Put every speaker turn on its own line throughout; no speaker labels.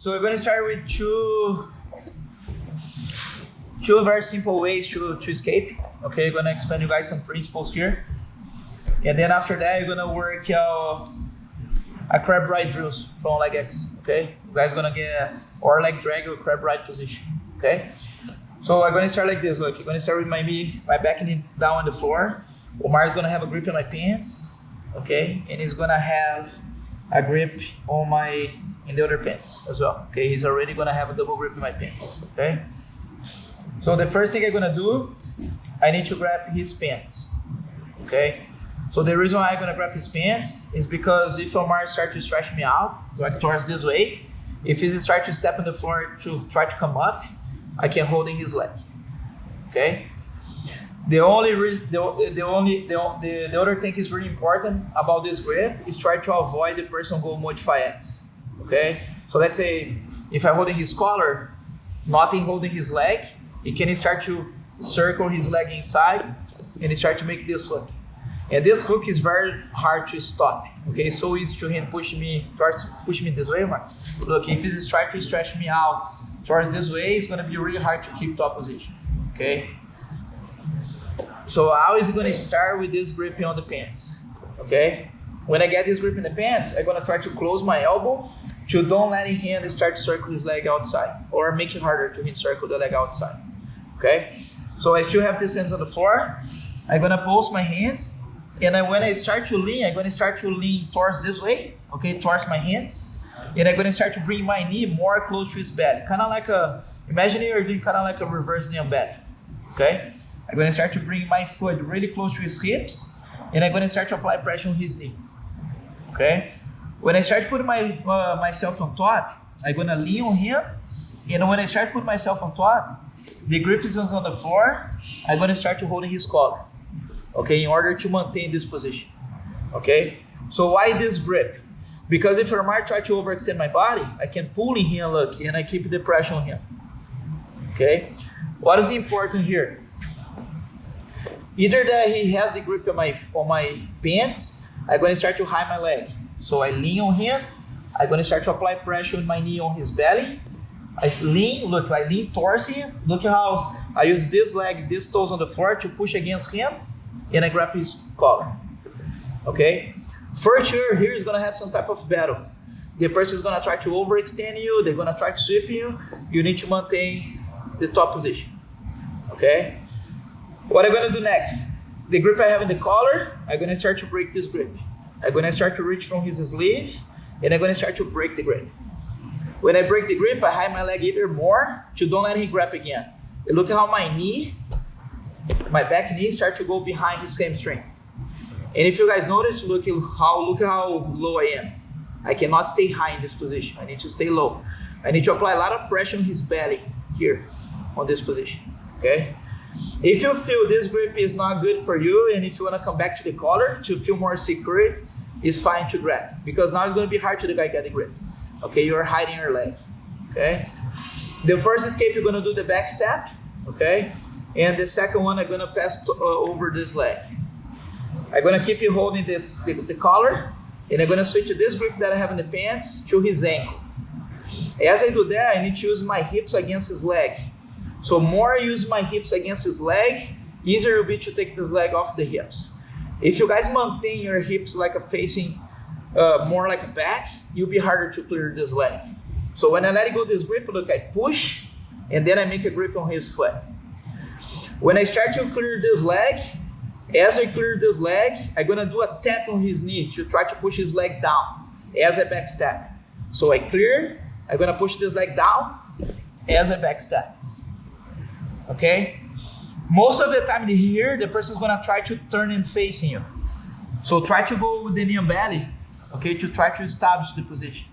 So we're going to start with two very simple ways to escape. Okay, I'm going to explain you guys some principles here. And then after that, you're going to work a crab ride drills from leg X. Okay, you guys are going to get or leg drag or crab ride position. Okay, so I'm going to start like this. Look, you're going to start with my back knee down on the floor. Omar is going to have a grip in my pants. Okay, and he's going to have a grip in the other pants as well. Okay, he's already going to have a double grip in my pants. Okay, so the first thing I'm going to do, I need to grab his pants. Okay, so the reason why I'm going to grab his pants is because if Omar starts to stretch me out, like towards this way, if he starts to step on the floor to try to come up, I can hold in his leg. Okay. The other thing is really important about this grip is try to avoid the person go modify X. Okay. So let's say if I'm holding his collar, not in holding his leg, he can start to circle his leg inside and he start to make this hook. And this hook is very hard to stop. Okay, so easy to him push me this way, Mark. Look, if he's trying to stretch me out towards this way, it's gonna be really hard to keep top position. Okay. So I always gonna start with this grip on the pants. Okay. When I get this grip in the pants, I'm gonna try to close my elbow to don't let him start to circle his leg outside or make it harder to him circle the leg outside. Okay. So I still have these hands on the floor. I'm gonna post my hands. And when I start to lean, I'm going to start to lean towards this way, okay, towards my hands. And I'm going to start to bring my knee more close to his belly. Kind of like imagine you're doing kind of like a reverse knee on belly, okay? I'm going to start to bring my foot really close to his hips. And I'm going to start to apply pressure on his knee, okay? When I start putting myself on top, I'm going to lean on him. And when I start putting myself on top, the grip is on the floor. I'm going to start to hold his collar. Okay, in order to maintain this position. Okay, so why this grip? Because if Omar try to overextend my body, I can pull in here, look, and I keep the pressure on him. Okay, what is important here? Either that he has the grip on my pants, I'm going to start to hide my leg. So I lean on him, I'm going to start to apply pressure with my knee on his belly. I lean towards him. Look how I use this leg, these toes on the floor to push against him. And I grab his collar. Okay? For sure, here is going to have some type of battle. The person is going to try to overextend you. They're going to try to sweep you. You need to maintain the top position. Okay? What I'm going to do next? The grip I have in the collar, I'm going to start to break this grip. I'm going to start to reach from his sleeve. And I'm going to start to break the grip. When I break the grip, I hide my leg either more to don't let him grab again. And look at how my back knee start to go behind his hamstring. And if you guys notice, look at how low I am. I cannot stay high in this position. I need to stay low. I need to apply a lot of pressure on his belly here on this position. Okay? If you feel this grip is not good for you and if you want to come back to the collar to feel more secure, it's fine to grab. Because now it's going to be hard to the guy get the grip. Okay? You're hiding your leg. Okay? The first escape, you're going to do the back step. Okay? And the second one, I'm going to pass over this leg. I'm going to keep you holding the collar. And I'm going to switch to this grip that I have in the pants to his ankle. As I do that, I need to use my hips against his leg. So more I use my hips against his leg, easier it will be to take this leg off the hips. If you guys maintain your hips like facing more like a back, you'll be harder to clear this leg. So when I let go this grip, look, I push and then I make a grip on his foot. When I start to clear this leg, as I clear this leg, I'm going to do a tap on his knee to try to push his leg down as I back step. So I clear, I'm going to push this leg down as I back step. Okay? Most of the time here, the person is going to try to turn and facing you. So try to go with the knee and belly, okay, to try to establish the position.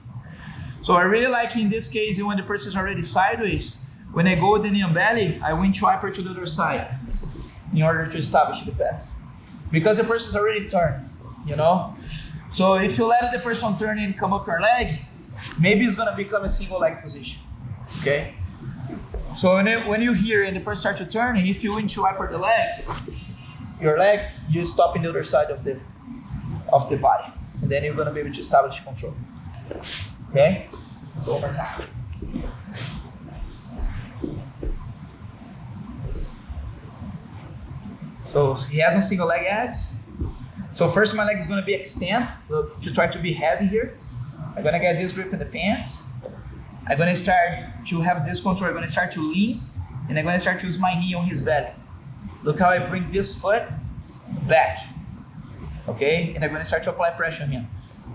So I really like in this case, when the person is already sideways, when I go with the knee and belly, I winch wiper to the other side in order to establish the pass. Because the person is already turned, you know? So if you let the person turn and come up your leg, maybe it's gonna become a single leg position, okay? So when you hear and the person starts to turn, if you winch wiper the leg, your legs, you stop in the other side of the body. And then you're gonna be able to establish control, okay? So over time. So he has on single leg abs. So first my leg is gonna be extend, look, to try to be heavy here. I'm gonna get this grip in the pants. I'm gonna start to have this control. I'm gonna start to lean, and I'm gonna start to use my knee on his belly. Look how I bring this foot back, okay? And I'm gonna start to apply pressure on him.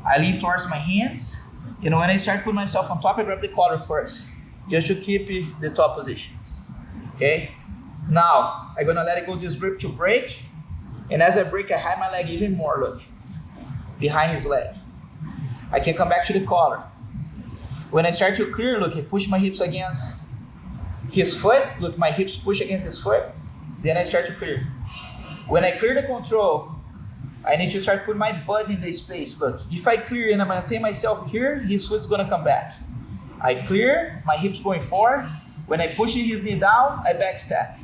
I lean towards my hands, and when I start to put myself on top, I grab the collar first, just to keep the top position, okay? Now, I'm gonna let it go this grip to break, and as I break, I hide my leg even more, look, behind his leg. I can come back to the collar. When I start to clear, look, I push my hips against his foot, look, my hips push against his foot, then I start to clear. When I clear the control, I need to start putting my butt in the space, look. If I clear and I'm gonna take myself here, his foot's gonna come back. I clear, my hips going forward. When I push his knee down, I back step.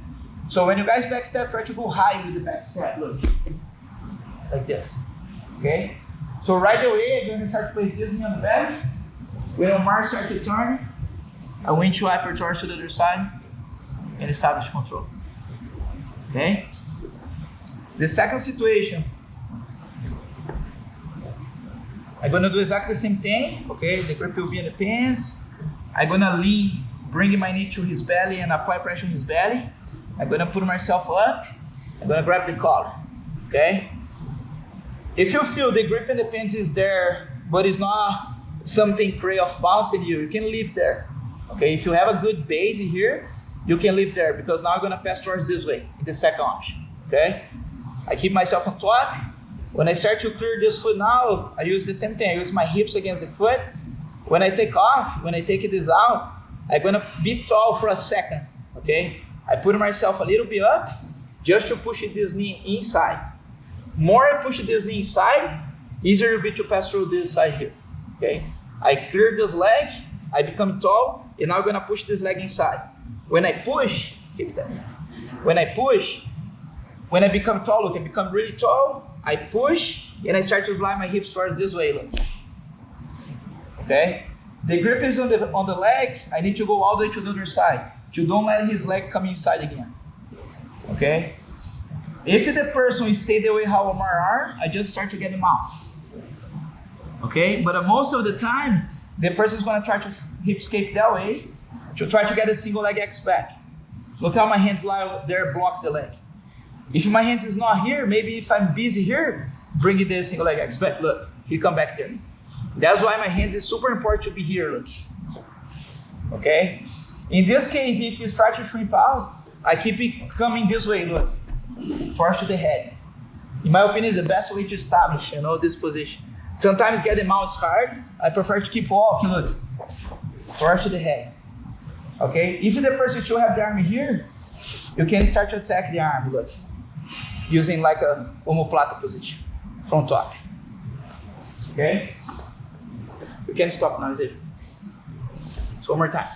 So when you guys back step, try to go high with the back step, look. Like this, okay? So right away, I'm gonna start to place this knee on the belly. When Omar starts to turn, I windshield upper torch to the other side and establish control, okay? The second situation, I'm gonna do exactly the same thing, okay? The grip will be in the pants. I'm gonna lean, bring my knee to his belly and apply pressure on his belly. I'm gonna put myself up. I'm gonna grab the collar, okay? If you feel the grip in the pants is there, but it's not something crazy off balance in you can leave there, okay? If you have a good base here, you can leave there because now I'm gonna pass towards this way, in the second option, okay? I keep myself on top. When I start to clear this foot now, I use the same thing. I use my hips against the foot. When I take off, when I take this out, I'm gonna be tall for a second, okay? I put myself a little bit up just to push this knee inside. More I push this knee inside, easier it will be to pass through this side here, okay? I clear this leg, I become tall, and now I'm gonna push this leg inside. When I push, keep that. When I push, when I become tall, look, I become really tall, I push, and I start to slide my hips towards this way, look. Okay? The grip is on the leg, I need to go all the way to the other side. You don't let his leg come inside again, okay? If the person stay the way how Omar are, I just start to get him out, okay? But most of the time, the person is gonna try to hip escape that way to try to get a single leg X back. Look how my hands lie there, block the leg. If my hands is not here, maybe if I'm busy here, bring it the single leg X back. Look, he come back there. That's why my hands is super important to be here, look, okay? In this case, if you start to shrimp out, I keep it coming this way, look, force to the head. In my opinion, is the best way to establish, this position. Sometimes get them out is hard. I prefer to keep walking, look, force to the head, okay? If the person should have the arm here, you can start to attack the arm, look, using like a omoplata position from top, okay? You can stop now, is it? So one more time.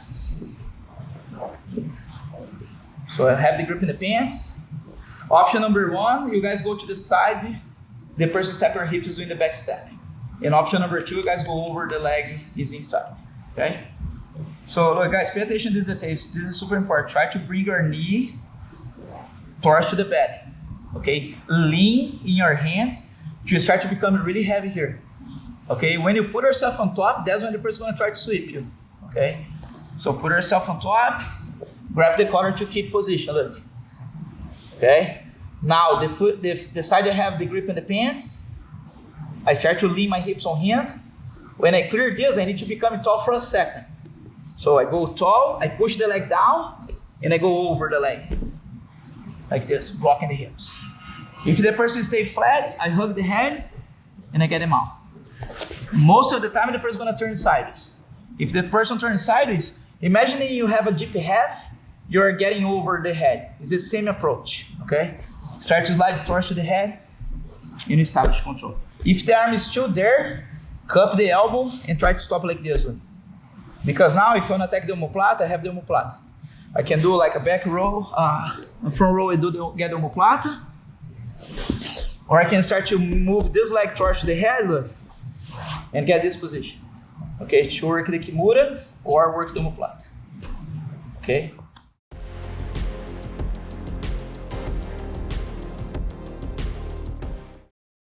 So I have the grip in the pants. Option number one, you guys go to the side. The person stepping your hips is doing the back step. And option number two, you guys go over the leg is inside, okay? So look, guys, pay attention to these details. This is super important. Try to bring your knee towards to the belly, okay? Lean in your hands to start to become really heavy here, okay? When you put yourself on top, that's when the person is gonna try to sweep you, okay? So put yourself on top, grab the collar to keep position, look, okay? Now the foot, the side I have the grip in the pants, I start to lean my hips on him. When I clear this, I need to become tall for a second. So I go tall, I push the leg down, and I go over the leg, like this, blocking the hips. If the person stay flat, I hug the head, and I get him out. Most of the time, the person is gonna turn sideways. If the person turns sideways, imagine you have a deep half, you're getting over the head. It's the same approach, okay? Start to slide towards to the head, and establish control. If the arm is still there, cup the elbow and try to stop like this one. Because now if you want to attack the omoplata, I have the omoplata. I can do like a back row, a front row and get the omoplata. Or I can start to move this leg towards the head, look, and get this position. okay, to work the Kimura or work the omoplata. Okay.